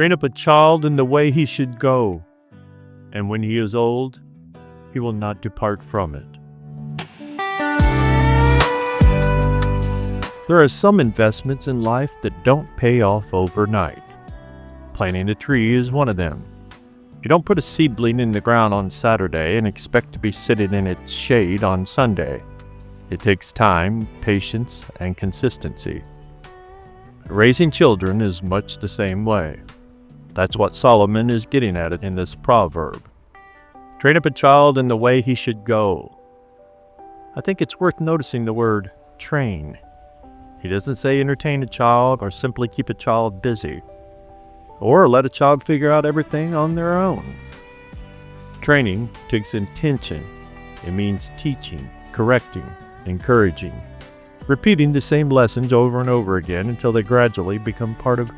Train up a child in the way he should go, and when he is old, he will not depart from it. There are some investments in life that don't pay off overnight. Planting a tree is one of them. You don't put a seedling in the ground on Saturday and expect to be sitting in its shade on Sunday. It takes time, patience, and consistency. Raising children is much the same way. That's what Solomon is getting at in this proverb. Train up a child in the way he should go. I think it's worth noticing the word train. He doesn't say entertain a child or simply keep a child busy, or let a child figure out everything on their own. Training takes intention. It means teaching, correcting, encouraging, repeating the same lessons over and over again until they gradually become part of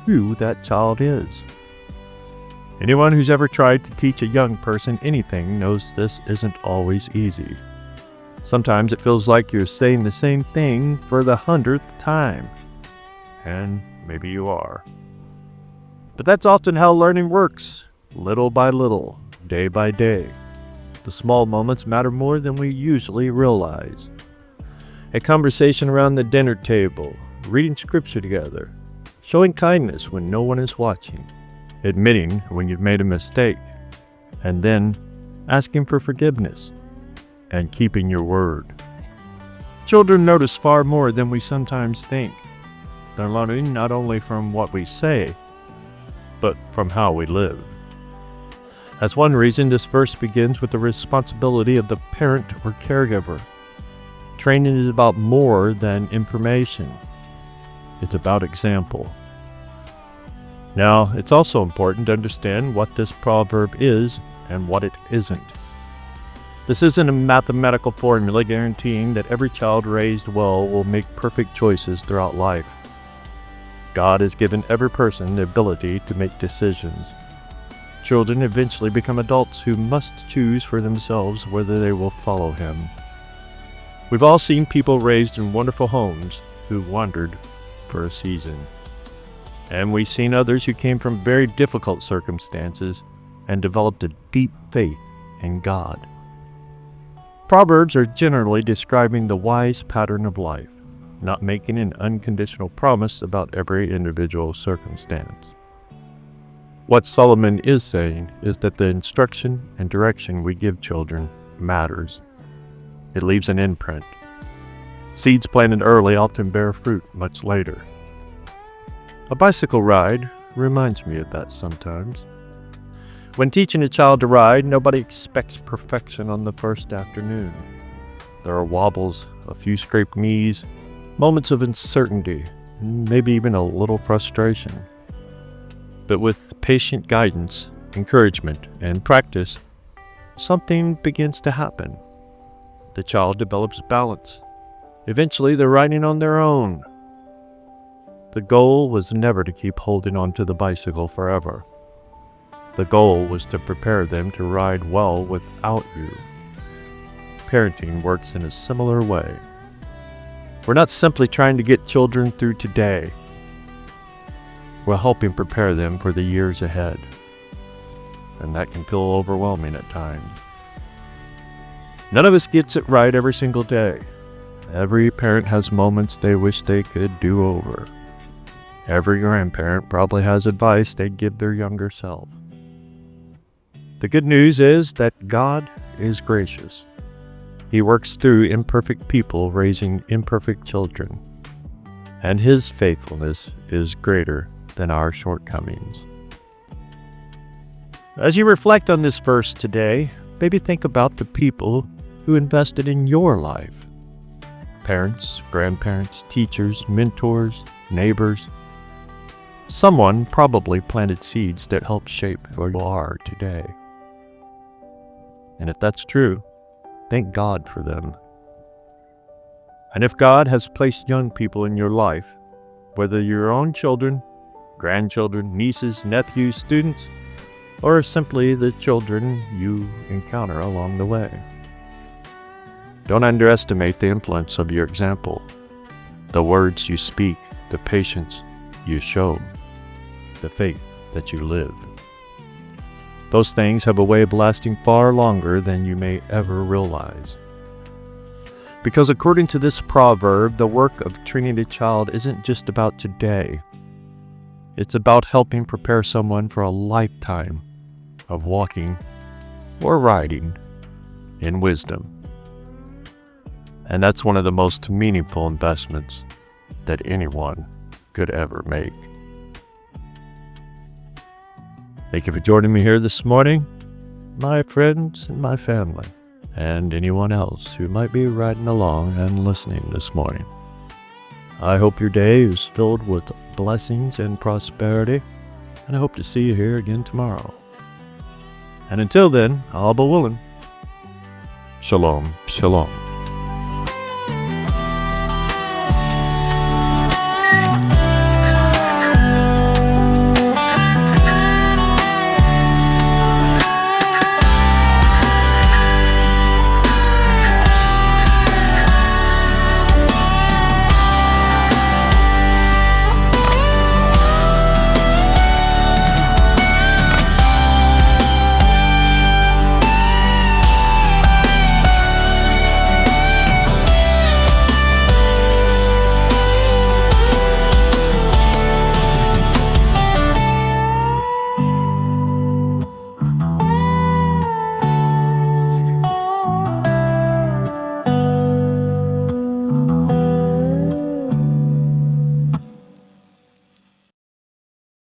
who that child is. Anyone who's ever tried to teach a young person anything knows this isn't always easy. Sometimes it feels like you're saying the same thing for the 100th time. And maybe you are. But that's often how learning works, little by little, day by day. The small moments matter more than we usually realize. A conversation around the dinner table, reading scripture together, showing kindness when no one is watching, admitting when you've made a mistake, and then asking for forgiveness and keeping your word. Children notice far more than we sometimes think. They're learning not only from what we say, but from how we live. That's one reason this verse begins with the responsibility of the parent or caregiver. Training is about more than information. It's about example. Now, it's also important to understand what this proverb is and what it isn't. This isn't a mathematical formula guaranteeing that every child raised well will make perfect choices throughout life. God has given every person the ability to make decisions. Children eventually become adults who must choose for themselves whether they will follow Him. We've all seen people raised in wonderful homes who wandered for a season. And we've seen others who came from very difficult circumstances and developed a deep faith in God. Proverbs are generally describing the wise pattern of life, not making an unconditional promise about every individual circumstance. What Solomon is saying is that the instruction and direction we give children matters. It leaves an imprint. Seeds planted early often bear fruit much later. A bicycle ride reminds me of that sometimes. When teaching a child to ride, nobody expects perfection on the first afternoon. There are wobbles, a few scraped knees, moments of uncertainty, maybe even a little frustration. But with patient guidance, encouragement, and practice, something begins to happen. The child develops balance. Eventually, they're riding on their own. The goal was never to keep holding onto the bicycle forever. The goal was to prepare them to ride well without you. Parenting works in a similar way. We're not simply trying to get children through today. We're helping prepare them for the years ahead. And that can feel overwhelming at times. None of us gets it right every single day. Every parent has moments they wish they could do over. Every grandparent probably has advice they'd give their younger self. The good news is that God is gracious. He works through imperfect people raising imperfect children, and His faithfulness is greater than our shortcomings. As you reflect on this verse today, maybe think about the people who invested in your life. Parents, grandparents, teachers, mentors, neighbors. Someone probably planted seeds that helped shape who you are today. And if that's true, thank God for them. And if God has placed young people in your life, whether your own children, grandchildren, nieces, nephews, students, or simply the children you encounter along the way, don't underestimate the influence of your example, the words you speak, the patience you show, the faith that you live. Those things have a way of lasting far longer than you may ever realize. Because according to this proverb, the work of training a child isn't just about today. It's about helping prepare someone for a lifetime of walking or riding in wisdom. And that's one of the most meaningful investments that anyone could ever make. Thank you for joining me here this morning, my friends and my family, and anyone else who might be riding along and listening this morning. I hope your day is filled with blessings and prosperity, and I hope to see you here again tomorrow. And until then, Allah willing, Shalom, Shalom.